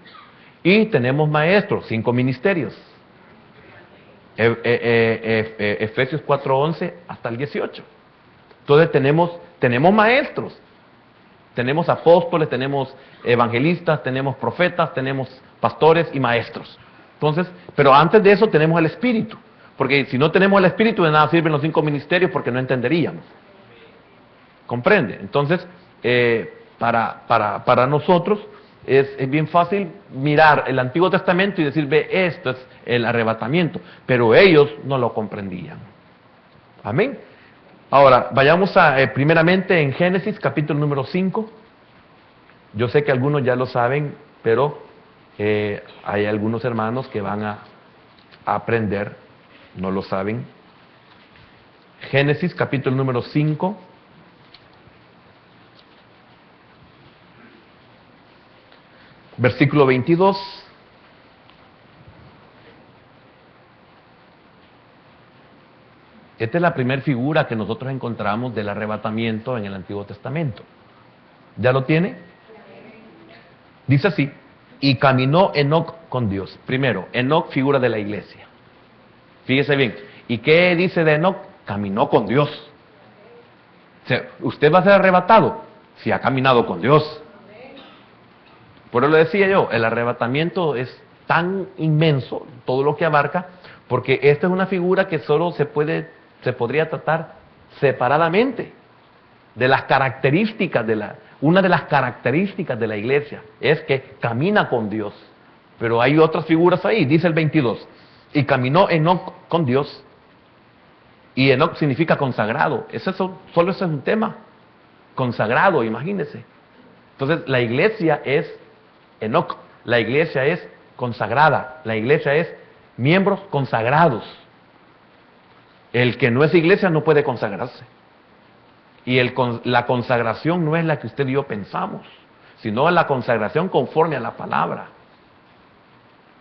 Y tenemos maestros, 5 ministerios. Efesios 4:11 hasta el 18. Entonces tenemos maestros, tenemos apóstoles, tenemos evangelistas, tenemos profetas, tenemos pastores y maestros. Entonces, pero antes de eso tenemos el Espíritu, porque si no tenemos el Espíritu, de nada sirven los 5 ministerios porque no entenderíamos. ¿Comprende? Entonces, para nosotros es bien fácil mirar el Antiguo Testamento y decir, ve, esto es el arrebatamiento, pero ellos no lo comprendían. Amén. Ahora, vayamos primeramente en Génesis, capítulo número 5. Yo sé que algunos ya lo saben, pero hay algunos hermanos que van a aprender, no lo saben. Génesis, capítulo número 5. Versículo 22. Esta es la primera figura que nosotros encontramos del arrebatamiento en el Antiguo Testamento. ¿Ya lo tiene? Dice así: y caminó Enoc con Dios. Primero, Enoc, figura de la iglesia. Fíjese bien. ¿Y qué dice de Enoc? Caminó con Dios. O sea, usted va a ser arrebatado si ha caminado con Dios. Por eso lo decía yo, el arrebatamiento es tan inmenso, todo lo que abarca, porque esta es una figura que solo se podría tratar separadamente de las características una de las características de la iglesia es que camina con Dios. Pero hay otras figuras ahí, dice el 22. Y caminó Enoc con Dios. Y Enoc significa consagrado. Solo ese es un tema. Consagrado, imagínense. Entonces la iglesia es Enoc. La iglesia es consagrada. La iglesia es miembros consagrados. El que no es iglesia no puede consagrarse. Y la consagración no es la que usted y yo pensamos, sino la consagración conforme a la palabra.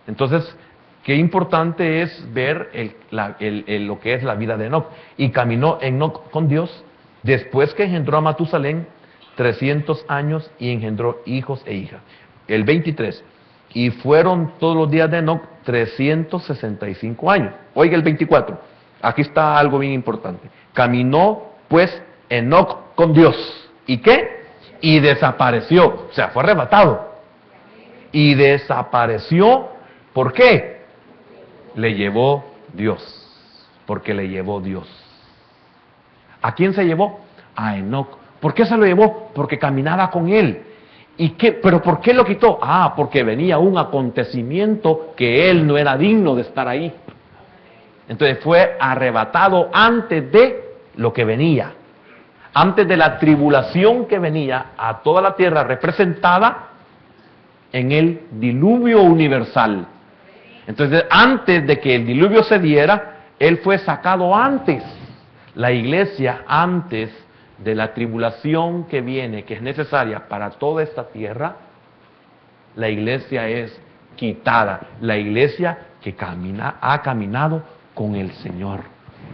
Entonces, qué importante es ver lo que es la vida de Enoc. Y caminó Enoc con Dios después que engendró a Matusalén 300 años y engendró hijos e hijas. El 23. Y fueron todos los días de Enoc 365 años. Oiga el 24. Aquí está algo bien importante. Caminó pues Enoc con Dios. ¿Y qué? Y desapareció. O sea, fue arrebatado. Y desapareció. ¿Por qué? Le llevó Dios. Porque le llevó Dios. ¿A quién se llevó? A Enoc. ¿Por qué se lo llevó? Porque caminaba con él. ¿Y qué? ¿Pero por qué lo quitó? Ah, porque venía un acontecimiento que él no era digno de estar ahí. Entonces fue arrebatado antes de lo que venía. Antes de la tribulación que venía a toda la tierra representada en el diluvio universal. Entonces, antes de que el diluvio se diera, él fue sacado antes. La iglesia, antes de la tribulación que viene, que es necesaria para toda esta tierra, la iglesia es quitada. La iglesia que ha caminado con el Señor.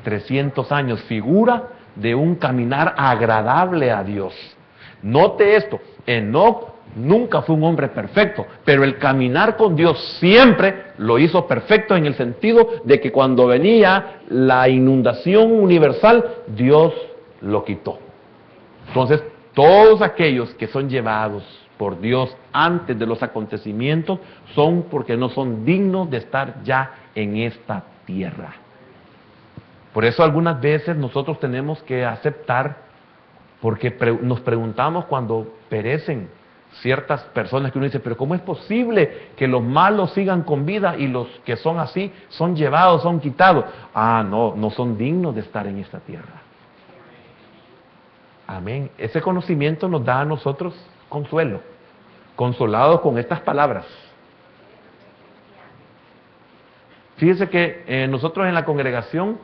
300 años, figura de un caminar agradable a Dios. Note esto, Enoc nunca fue un hombre perfecto, pero el caminar con Dios siempre lo hizo perfecto en el sentido de que cuando venía la inundación universal, Dios lo quitó. Entonces, todos aquellos que son llevados por Dios antes de los acontecimientos son porque no son dignos de estar ya en esta tierra. Por eso algunas veces nosotros tenemos que aceptar, porque nos preguntamos cuando perecen ciertas personas que uno dice, pero ¿cómo es posible que los malos sigan con vida y los que son así son llevados, son quitados? Ah, no son dignos de estar en esta tierra. Amén. Ese conocimiento nos da a nosotros consuelo, consolados con estas palabras. Fíjese que nosotros en la congregación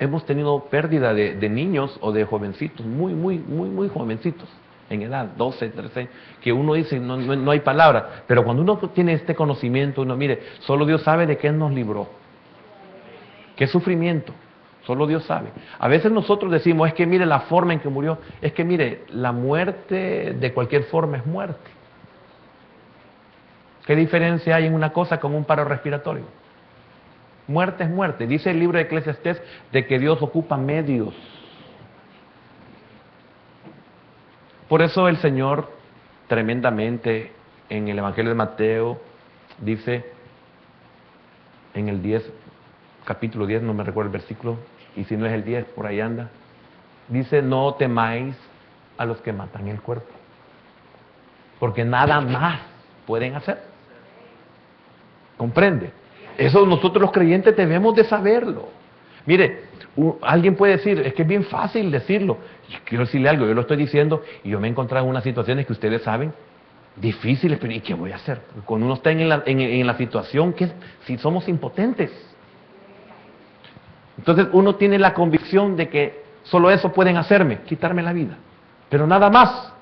hemos tenido pérdida de niños o de jovencitos, muy jovencitos, en edad, 12, 13, que uno dice, no hay palabra, pero cuando uno tiene este conocimiento, uno mire, solo Dios sabe de qué nos libró, qué sufrimiento, solo Dios sabe. A veces nosotros decimos, es que mire la forma en que murió, es que mire, la muerte de cualquier forma es muerte. ¿Qué diferencia hay en una cosa con un paro respiratorio? Muerte es muerte. Dice el libro de Eclesiastés de que Dios ocupa medios. Por eso el Señor tremendamente en el Evangelio de Mateo dice en el 10, capítulo 10, no me recuerdo el versículo, y si no es el 10, por ahí anda, dice: no temáis a los que matan el cuerpo, porque nada más pueden hacer. ¿Comprende? Eso nosotros los creyentes debemos de saberlo. Mire, alguien puede decir, es que es bien fácil decirlo. Yo quiero decirle algo, yo lo estoy diciendo y yo me he encontrado en unas situaciones que ustedes saben, difíciles, pero ¿y qué voy a hacer? Cuando uno está en la situación, que si somos impotentes. Entonces uno tiene la convicción de que solo eso pueden hacerme, quitarme la vida. Pero nada más.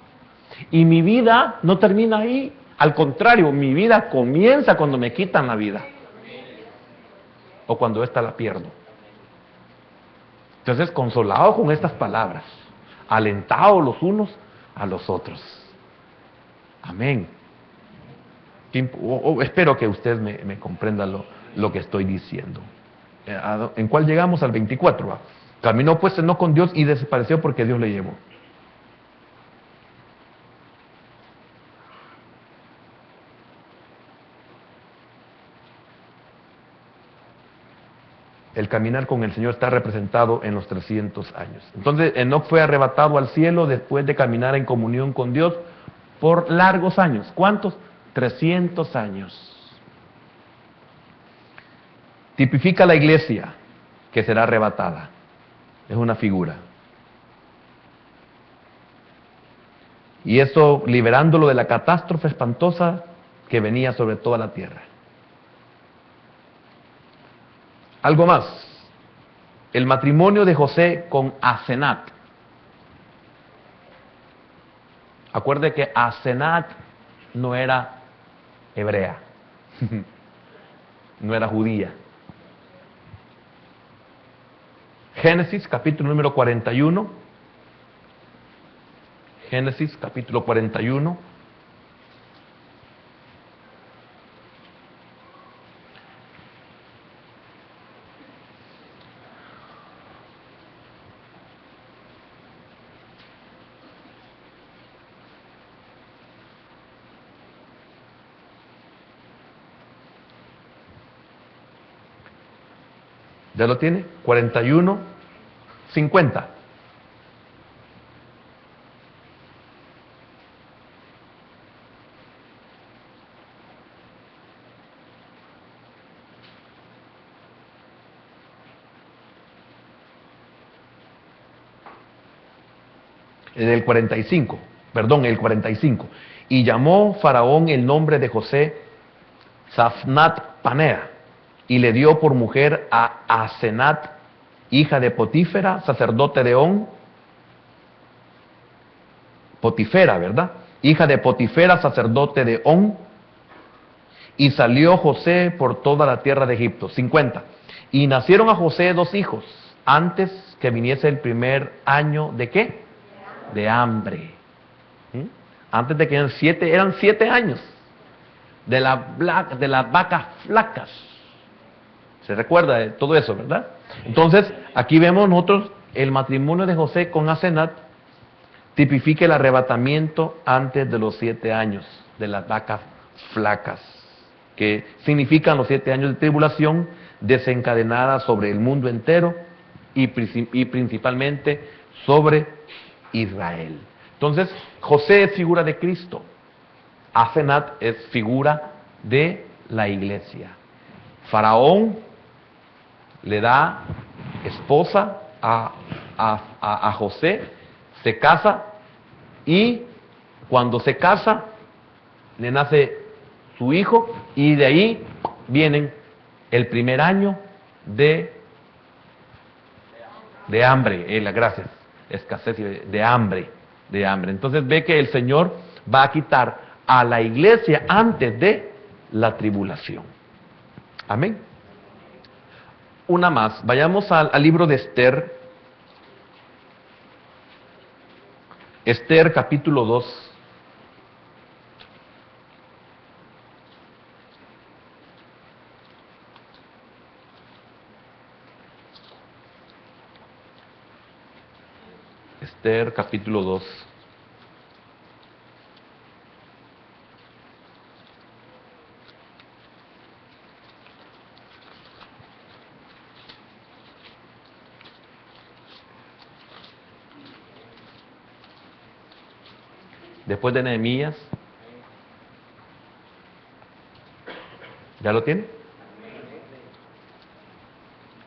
Y mi vida no termina ahí. Al contrario, mi vida comienza cuando me quitan la vida. O cuando ésta la pierdo. Entonces, consolados con estas palabras, alentados los unos a los otros. Amén. Espero que usted me comprenda lo que estoy diciendo. ¿En cuál llegamos? Al 24. Caminó pues no con Dios y desapareció porque Dios le llevó. El caminar con el Señor está representado en los 300 años. Entonces, Enoc fue arrebatado al cielo después de caminar en comunión con Dios por largos años. ¿Cuántos? 300 años. Tipifica la iglesia que será arrebatada. Es una figura. Y eso liberándolo de la catástrofe espantosa que venía sobre toda la tierra. Algo más. El matrimonio de José con Asenat. Acuerde que Asenat no era hebrea, no era judía. Génesis capítulo número 41. Génesis capítulo 41. ¿Ya lo tiene? 41, 50. El 45, perdón, el 45. Y llamó Faraón el nombre de José Safnat Panea, y le dio por mujer a Asenat, hija de Potifera, sacerdote de On. Potifera, ¿verdad? Hija de Potifera, sacerdote de On. Y salió José por toda la tierra de Egipto. 50. Y nacieron a José 2 hijos, antes que viniese el primer año de ¿qué? De hambre. ¿Sí? Antes de que eran 7 años de las vacas flacas. Se recuerda de todo eso, ¿verdad? Entonces, aquí vemos nosotros el matrimonio de José con Asenat tipifica el arrebatamiento antes de los 7 años de las vacas flacas, que significan los 7 años de tribulación desencadenada sobre el mundo entero y principalmente sobre Israel. Entonces, José es figura de Cristo, Asenat es figura de la iglesia. Faraón le da esposa a José, se casa y cuando se casa le nace su hijo y de ahí vienen el primer año de hambre, gracias, escasez de hambre. Entonces ve que el Señor va a quitar a la iglesia antes de la tribulación. Amén. Una más, vayamos al libro de Esther. Esther capítulo 2. Esther capítulo 2. Después de Nehemías. ¿Ya lo tiene?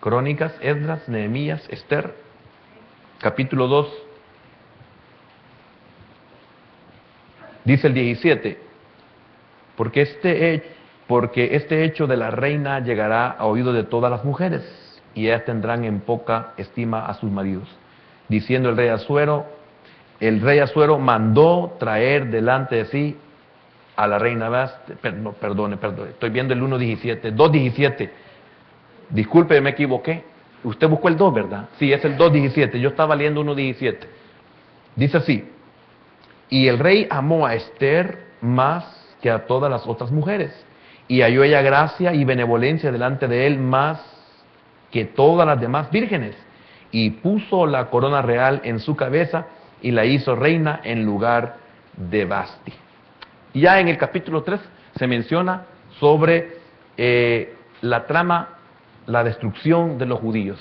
Crónicas, Esdras, Nehemías, Esther, capítulo 2. Dice el 17, porque este hecho de la reina llegará a oído de todas las mujeres, y ellas tendrán en poca estima a sus maridos, diciendo el rey Asuero mandó traer delante de sí a la reina Vasti. Perdone, estoy viendo el 1.17, 2.17. Disculpe, me equivoqué. Usted buscó el 2, ¿verdad? Sí, es el 2.17. Yo estaba leyendo 1.17. Dice así: y el rey amó a Esther más que a todas las otras mujeres, y halló ella gracia y benevolencia delante de él más que todas las demás vírgenes, y puso la corona real en su cabeza y la hizo reina en lugar de Vasti. Y ya en el capítulo 3 se menciona sobre la trama, la destrucción de los judíos.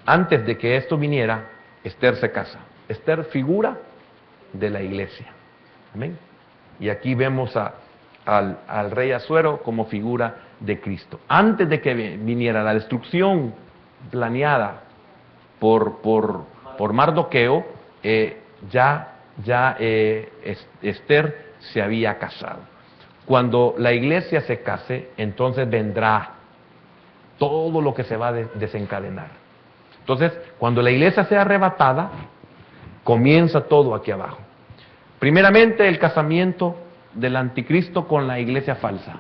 Antes de que esto viniera, Esther se casa. Esther, figura de la iglesia. Amén. Y aquí vemos al rey Asuero como figura de Cristo. Antes de que viniera la destrucción planeada por Mardoqueo, Esther se había casado. Cuando la iglesia se case, entonces vendrá todo lo que se va a desencadenar. Entonces, cuando la iglesia sea arrebatada, comienza todo aquí abajo. Primeramente, el casamiento del anticristo con la iglesia falsa,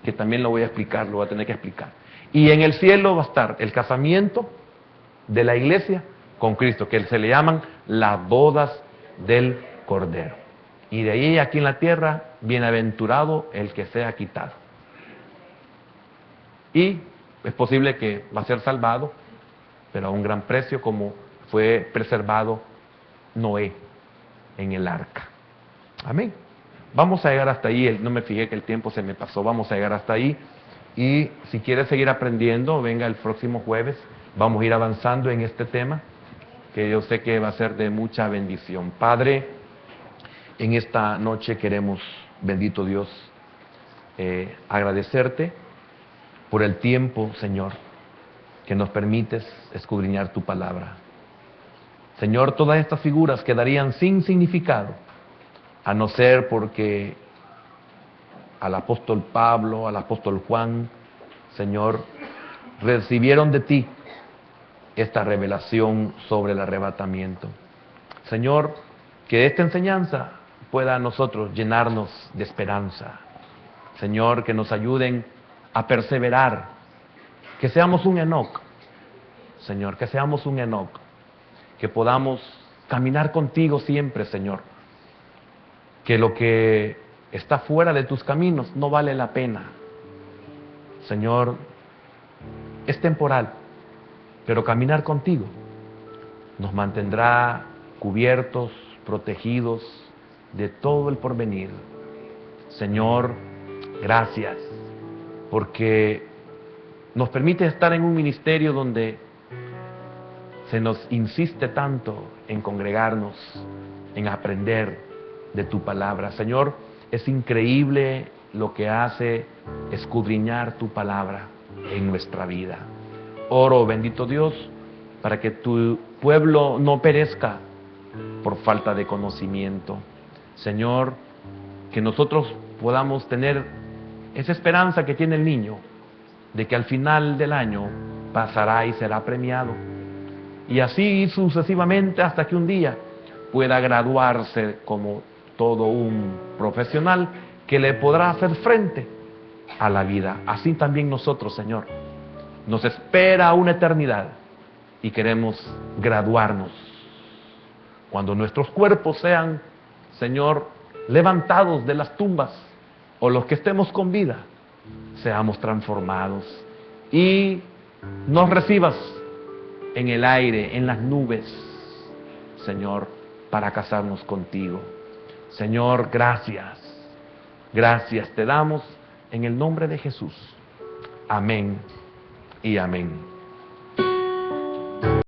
que también lo voy a explicar, lo voy a tener que explicar. Y en el cielo va a estar el casamiento de la iglesia con Cristo, que se le llaman las bodas del Cordero. Y de ahí, aquí en la tierra, bienaventurado el que sea quitado. Y es posible que va a ser salvado, pero a un gran precio, como fue preservado Noé en el arca. Amén. Vamos a llegar hasta ahí. No me fijé que el tiempo se me pasó. Vamos a llegar hasta ahí. Y si quieres seguir aprendiendo, venga el próximo jueves. Vamos a ir avanzando en este tema, que yo sé que va a ser de mucha bendición. Padre, en esta noche queremos, bendito Dios, agradecerte por el tiempo, Señor, que nos permites escudriñar tu palabra. Señor, todas estas figuras quedarían sin significado, a no ser porque al apóstol Pablo, al apóstol Juan, Señor, recibieron de ti esta revelación sobre el arrebatamiento. Señor, que esta enseñanza pueda a nosotros llenarnos de esperanza. Señor, que nos ayuden a perseverar, que seamos un Enoc. Señor, que seamos un Enoc, que podamos caminar contigo siempre, Señor. Que lo que está fuera de tus caminos no vale la pena. Señor, es temporal, pero caminar contigo nos mantendrá cubiertos, protegidos de todo el porvenir. Señor, gracias, porque nos permite estar en un ministerio donde se nos insiste tanto en congregarnos, en aprender de tu palabra. Señor, es increíble lo que hace escudriñar tu palabra en nuestra vida. Oro, bendito Dios, para que tu pueblo no perezca por falta de conocimiento. Señor, que nosotros podamos tener esa esperanza que tiene el niño, de que al final del año pasará y será premiado. Y así sucesivamente hasta que un día pueda graduarse como todo un profesional que le podrá hacer frente a la vida. Así también nosotros, Señor, nos espera una eternidad y queremos graduarnos. Cuando nuestros cuerpos sean, Señor, levantados de las tumbas, o los que estemos con vida, seamos transformados y nos recibas en el aire, en las nubes, Señor, para casarnos contigo. Señor, gracias. Gracias te damos en el nombre de Jesús. Amén y amén.